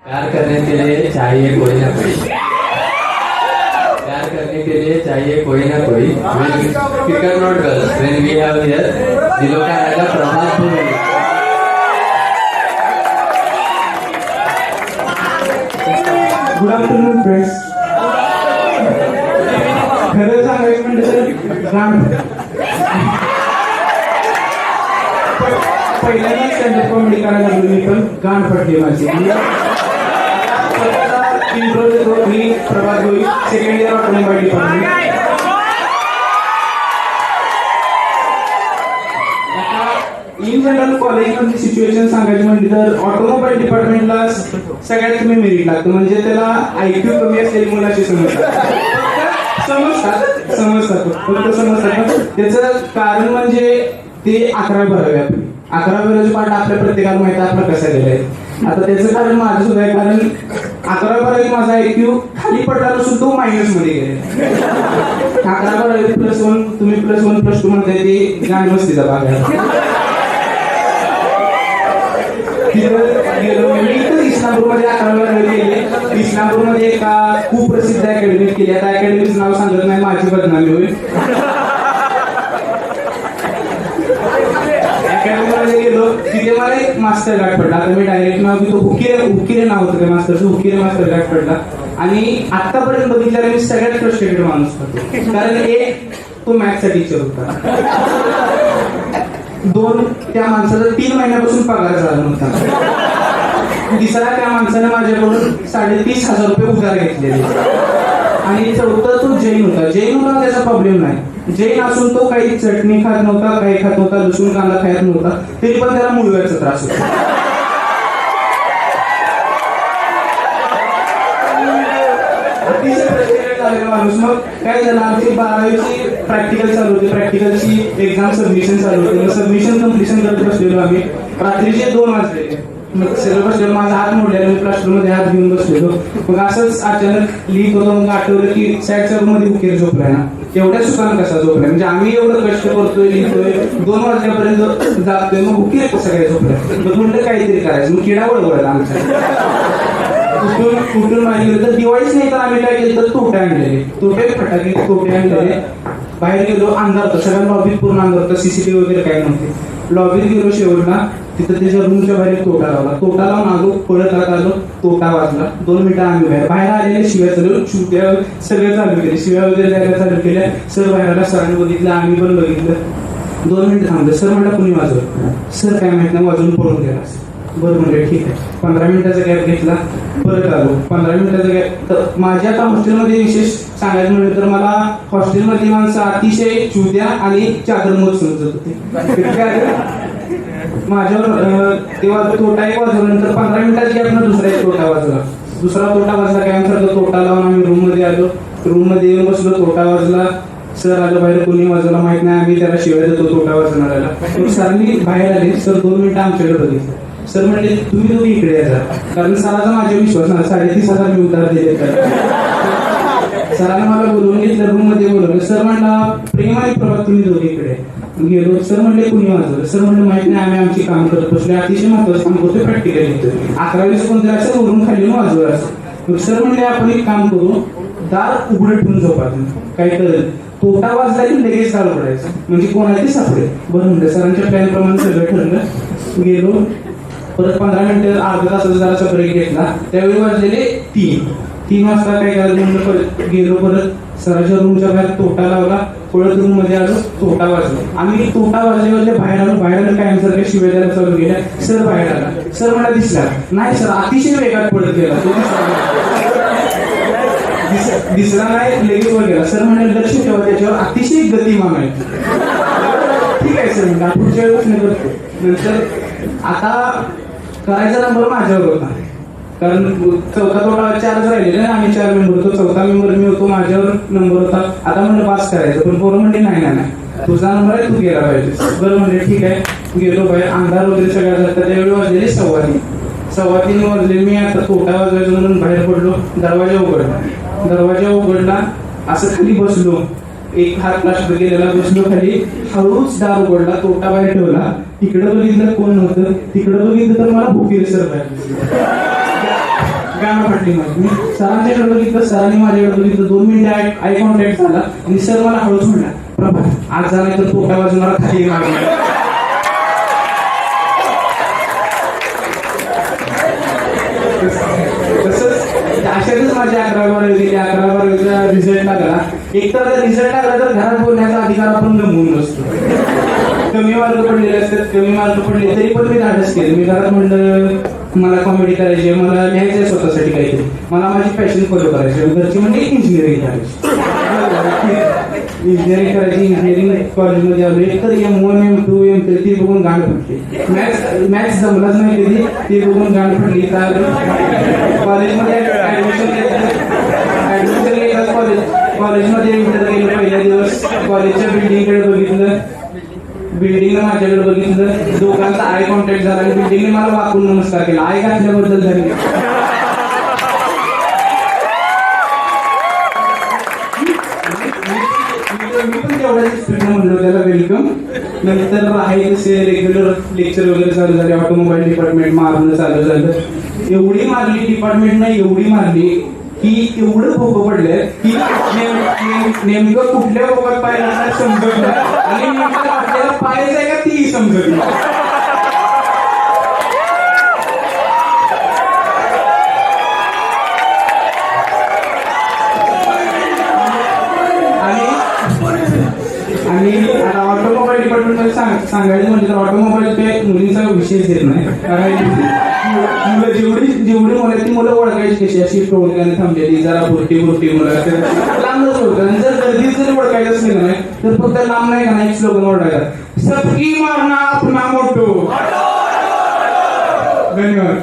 प्यार करने के लिए चाहिए कोई ना कोई, प्यार करने के लिए चाहिए कोई ना कोई। फिकर not girls when we have here दिलों का राजा Prabhat Bhumi. Good afternoon friends. खरं सांगायचं म्हणजे पहिल्यांदा स्टँडअप कॉमेडी करायला लागलो मी, पण गाण फटली माझी. इंट्रो देतो मी, Prabhat Bhoi, second year automobile department. In general कॉलेजमधली सिच्युएशन सांगायची म्हणजे तर ऑटोमोबाईल डिपार्टमेंटला सगळ्यात कमी मेरिट लागतं. म्हणजे त्याला IQ कमी असलेली मुलाची समजतात त्याचं कारण म्हणजे ते 11-12 आपली 11-12 पाठ आपल्या प्रत्येकाला माहिती आहे आपलं कसं गेलंय. आता त्याचं कारण माझं सुद्धा आहे, कारण 11-12 माझा IQ खाली पडला नसून तो मायनस मध्ये गेले. 11-12 +1 तुम्ही +1 +2 म्हणताय ते गाणी मस्तीचा भाग आहे. गेलो मी इथं इस्लामपूरमध्ये 11-12 गेले. इस्लामपूरमध्ये एका खूप प्रसिद्ध अकॅडमी केली. आता अकॅडमीचं नाव सांगत नाही, माझी बदनामी होईल. अकॅडमीमध्ये गेलो, तिथे मला एक मास्टर गाठ पडला. आता मी डायरेक्ट नाव घेतो, हुकिरे नाव होतं त्या मास्टरचं, हुकिरे मास्टर गाठ पडला. आणि आतापर्यंत बघितल्यावर मी सगळ्यात फ्रस्ट्रेटेड माणूस होतो, कारण एक तो मॅथ्सचा टीचर होता. 2 त्या माणसाचा 3 महिन्यापासून पगार झाला नव्हता. तिसरा त्या माणसाने माझ्याकडून 35,000 रुपये उधार घेतलेले. आणि चौथा तो जैन होता. जैन होता त्याचा प्रॉब्लेम नाही, जैन असून तो काही चटणी खात नव्हता, काही खात नव्हता, लसूण कांदा खात नव्हता, तरी पण त्याला मुळव्याचा त्रास होता. माणूस. मग काय झालं, आमची 12वीची प्रॅक्टिकल चालू होती, प्रॅक्टिकलची एक्झाम सबमिशन चालू होते. मग सबमिशन कम्प्लिशन करत बसलेलो आम्ही. रात्रीचे 2 वाजले. मग सगळं बसलेलो, माझा हात मोडलेला, मी क्लासरूम मध्ये हात घेऊन बसलेलो. मग असंच अचानक लिहित होतो. मग आठवलं की साईडच्या रूम मध्ये हुकीर झोपलाय ना, एवढ्या सुखान कसा झोपलाय, म्हणजे आम्ही एवढं कष्ट करतोय, लिहितोय, 2 वाजल्यापर्यंत जातोय, मग हुकीर कसं काय झोपलाय. मग म्हणलं काहीतरी करायचं. मग किडा वळवळला आमच्या कुठून माहिती तर दिवाळीच नाही तर आम्ही काय केलं तर तोटे आणलेले, फटाके तोटे आणलेले. बाहेर गेलो, अंधार होता, सगळ्या लॉबीत पूर्ण अंधार होता, CCTV वगैरे काही नव्हते. लॉबीत गेलो, शेवटला तिथं त्याच्या रूमच्या बाहेर तोटा लावला. तोटा लावून आलो, पळत आलो, तोटा वाजला. 2 मिनिटं आम्ही बाहेर आलेले, शिव्या चालू, शिव्या सगळं चालू केले, शिव्या वगैरे द्यायला चालू केल्या. सर बाहेर आला, सरांनी बघितलं, आम्ही पण बघितलं. 2 मिनिटं थांबलं. सर म्हणलं कुणी वाजवलं. सर काय माहित नाही, वाजवून पळून गेला. बरं म्हणजे ठीक आहे. 15 मिनिटाचा गॅप घेतला, परत आलो. 15 मिनिटाचा गॅप. तर माझ्या आता हॉस्टेलमध्ये विशेष सांगायचं म्हणलं तर मला हॉस्टेलमधली माणसं अतिशय चुत्या आणि चादरमोत समजत होते. माझ्यावर तेव्हा तोटा एक वाजवल्यानंतर 15 मिनिटाच्या गॅपनं दुसरा एक तोटा वाजला. दुसरा तोटा वाजला, काय आमचा तोटा लावून आम्ही रूम मध्ये आलो. रूम मध्ये येऊन बसलो, तोटा वाजला. सर आलं बाहेर, कोणी वाजवला माहित नाही, आम्ही त्याला शिवाय देतो तोटा वाजवणाऱ्याला. मग सरांनी बाहेर आले. सर 2 मिनिटं आमच्याकडे बघितलं. सर म्हणले तुम्ही दोघी इकडे या, कारण सराचा माझ्या विश्वास ना, 35,000 मी उधार दिले. सरांना मला बोलवून घेतलं, रूम मध्ये बोलवलं. सर म्हणला प्रेम आणि प्रभात तुम्ही दोघी इकडे. गेलो. सर म्हणले कुणी वाजवलं. सर म्हणलं माहित नाही, आम्ही आमची काम करत बसले, अतिशय महत्वाचं काम करतो, प्रॅक्टिकल येतो. 11वीचं कोणतरी असं वरून खाली वाजवलं असं. सर म्हणले आपण एक काम करू, दार उघडं ठेवून झोपा, काय करेल. तोटा वाजला की लगेच दार उघडायचं, म्हणजे कोणाला ते सापडेल. बरं म्हणलं, सरांच्या प्लॅन प्रमाणे सगळं ठरलं. गेलो. परत 15 मिनिटं अर्धा तासाचा जरासा ब्रेक घेतला. त्यावेळी वाजलेले 3 वाजता काय करायचं म्हणलं, गेलो. परत सरांच्या रूमच्या बाहेर तोटा लावला, पळत रूम मध्ये आलो, तोटा वाजला. आम्ही तोटा वाजले बाहेर आलो. बाहेर आलो, काय सर शिवाय द्यायला चालू केल्या. सर बाहेर आला. सर मला दिसला नाही, सर अतिशय वेगात पळत गेला, दिसला नाही, लगेच वर गेला. सर म्हणाले लक्ष ठेवा त्याच्यावर, अतिशय गतिमान आहे. ठीक आहे सर म्हणलं, पुढच्या वेळेस नाही करतो. नंतर आता करायचा नंबर माझ्यावर होता, कारण चौथा तोटा 4च राहिलेला, आम्ही 4 मेंबर होतो. चौथा मेंबर मी होतो, माझ्यावर नंबर होता. आता म्हणलं पास करायचं, पण पोरं म्हणले नाही तुझा नंबर आहे, तू गेला पाहिजे. बरं म्हणले ठीक आहे. गेलो बाहेर, अंधार वगैरे सगळ्या जातात. त्यावेळी वाजलेले 3:15 वाजले. मी आता तोटा वाजवायचं म्हणून बाहेर पडलो. दरवाजा उघडला, असं खाली बसलो. एक हात प्लास्टर गेलेला, बसलो खाली. हळूच दार उघडला, तोटा बाहेर ठेवला. तिकडे बघितलं कोण नव्हतं. तिकडे बघितलं तर मला हुकीर सर बाहेर. गाणं फाटली माझी. मी सरांच्याकडे बघितलं, सरांनी माझ्याकडे बघितलं, 2 मिनिटं आय कॉन्टॅक्ट झाला आणि सर मला हळूच म्हणला, प्रभा आज झाला तर पोटा वाजून खाली मागणार. तसंच अशातच माझी 11-12 गेली. 11-12चा रिझल्ट लागला. एकतर रिझल्ट लागला तर घरात बोलण्याचा अधिकार आपण गमवून नसतो. कमी मार्क पडलेले असतात, कमी मार्क पडले तरी पण मी धाडस केलं. मी घरात म्हणलं मला कॉमेडी करायची आहे, मला लिहायचं आहे स्वतःसाठी काहीतरी, मला माझी पॅशन फॉलो करायची आहे. घरची म्हणजे इंजिनिअरिंग करायची. इंजिनिअरिंग करायची. इंजिनिअरिंग कॉलेजमध्ये आलो. एकतर M1 M2 M3 ती बघून गाण फुटली. मॅथ्स जमलाच नाही कधी, ती बघून गाण फुटली. तर कॉलेजमध्ये ऍडमिशन कॉलेजमध्ये इंटर गेलो. पहिल्या दिवस कॉलेजच्या बिल्डिंगकडे बघितलं, बिल्डिंगनं माझ्याकडे बघितलं, दोघांचा आय कॉन्टॅक्ट झाला आणि बिल्डिंगने मला वाकून नमस्कार केला. आय घातल्याबद्दल धन्यवाद. मी पण तेवढ्याच स्पीडनं म्हणलो त्याला वेलकम. नंतर आहे तसे रेग्युलर लेक्चर वगैरे चालू झाले. ऑटोमोबाईल डिपार्टमेंट मारणं चालू झालं. एवढी मारली डिपार्टमेंटनं, एवढी मारली की एवढं भोगं पडले की नेमकं कुठल्या भोगात पाय लागणार समजत नाही आणि नेमकं आपल्याला पायच आहे का ती समजत नाही. आणि आता ऑटोमोबाईल डिपार्टमेंट मध्ये सांगायचं म्हणजे तर ऑटोमोबाईल ते मुलींचा विषयच येत नाही. कारण मुलं जेवढी मुलं आहेत ती मुलं ओळखायची कशी, अशी टोळक्याने थांबलेली जरा बुरटी मुलं लांबच ओळखतात. आणि जर गर्दीत जरी ओळखायचं असलं नाही तर फक्त लांब नाही का नाही एक स्लोगन ओळखायचा, सबकी मारना अपना मोटो. धन्यवाद.